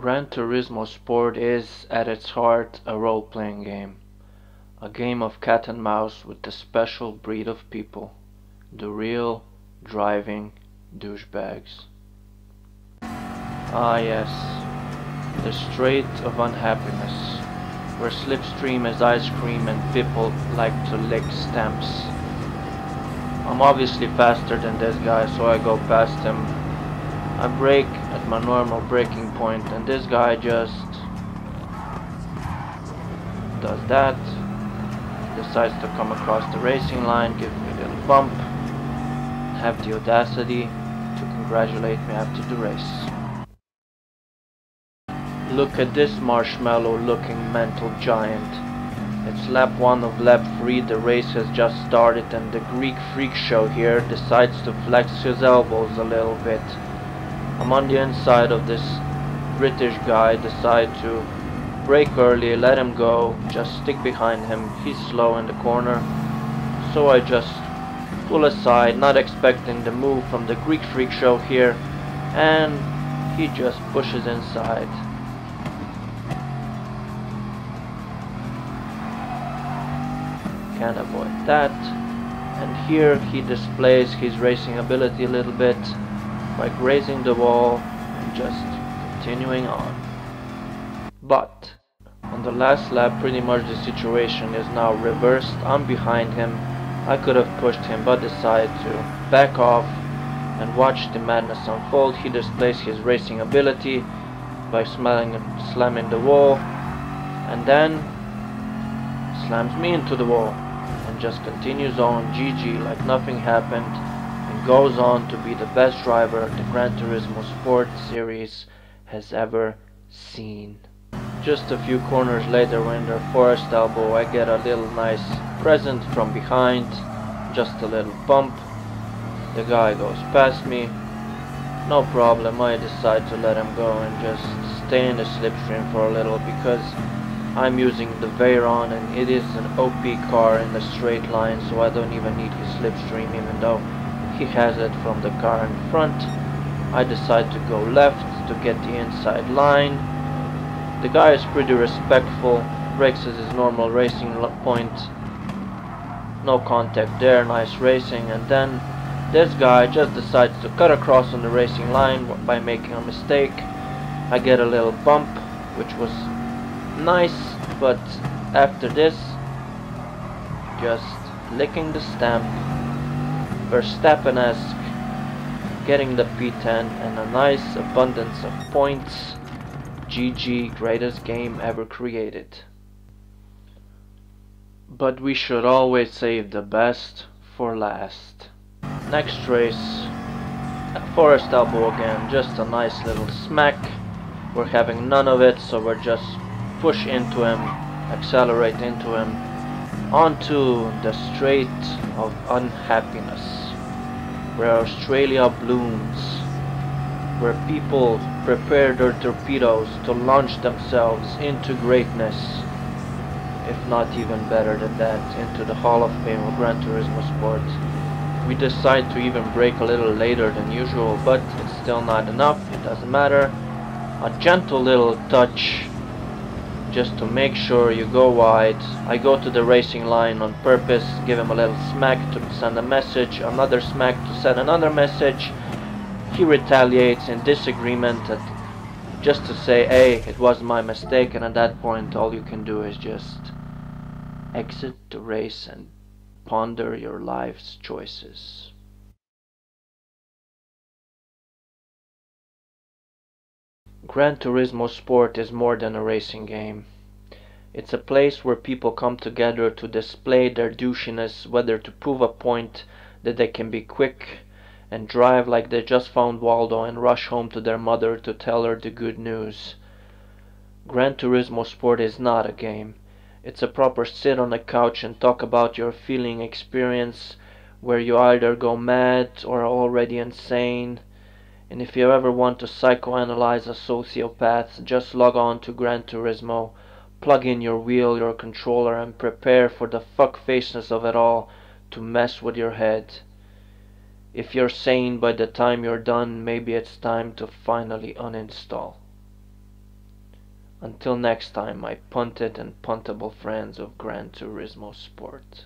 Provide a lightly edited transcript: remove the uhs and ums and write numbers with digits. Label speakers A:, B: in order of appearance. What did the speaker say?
A: Gran Turismo Sport is, at its heart, a role-playing game. A game of cat and mouse with a special breed of people. The real, driving douchebags. Ah yes, the strait of unhappiness, where slipstream is ice cream and people like to lick stamps. I'm obviously faster than this guy, so I go past him. I brake at my normal braking point, and this guy just does that, decides to come across the racing line, give me a little bump, have the audacity to congratulate me after the race. Look at this marshmallow looking mental giant. It's lap 1 of lap 3, the race has just started, and the Greek freak show here decides to flex his elbows a little bit. I'm on the inside of this British guy, decide to brake early, let him go, just stick behind him, he's slow in the corner, so I just pull aside, not expecting the move from the Greek freak show here, and he just pushes inside. Can't avoid that, and here he displays his racing ability a little bit by grazing the wall and just continuing on. But on the last lap, pretty much the situation is now reversed. I'm behind him. I could have pushed him, but decided to back off and watch the madness unfold. He displays his racing ability by slamming the wall, and then slams me into the wall and just continues on GG like nothing happened, and goes on to be the best driver the Gran Turismo Sport series has ever seen. Just a few corners later, when they're forest elbow, I get a little nice present from behind, just a little bump. The guy goes past me, no problem. I decide to let him go and just stay in the slipstream for a little, because I'm using the Veyron and it is an OP car in the straight line, so I don't even need his slipstream, even though he has it from the car in front. I decide to go left to get the inside line. The guy is pretty respectful, brakes at his normal racing point, no contact there, nice racing, and then this guy just decides to cut across on the racing line by making a mistake. I get a little bump, which was nice, but after this, just licking the stamp, Verstappen-esque, getting the P10 and a nice abundance of points. GG, greatest game ever created. But we should always save the best for last. Next race, at Forest Elbow again, just a nice little smack. We're having none of it, so we're just push into him, accelerate into him, onto the strait of unhappiness, where Australia blooms, where people prepare their torpedoes to launch themselves into greatness, if not even better than that, into the Hall of Fame of Gran Turismo Sport. We decide to even brake a little later than usual, but it's still not enough, it doesn't matter. A gentle little touch, just to make sure you go wide. I go to the racing line on purpose, give him a little smack to send a message, another smack to send another message. He retaliates in disagreement, just to say, hey, it was my mistake, and at that point all you can do is just exit the race and ponder your life's choices. Gran Turismo Sport is more than a racing game. It's a place where people come together to display their douchiness, whether to prove a point that they can be quick and drive like they just found Waldo and rush home to their mother to tell her the good news. Gran Turismo Sport is not a game. It's a proper sit on the couch and talk about your feeling experience, where you either go mad or are already insane. And if you ever want to psychoanalyze a sociopath, just log on to Gran Turismo, plug in your wheel, your controller, and prepare for the fuckfaceness of it all to mess with your head. If you're sane by the time you're done, maybe it's time to finally uninstall. Until next time, my punted and puntable friends of Gran Turismo Sport.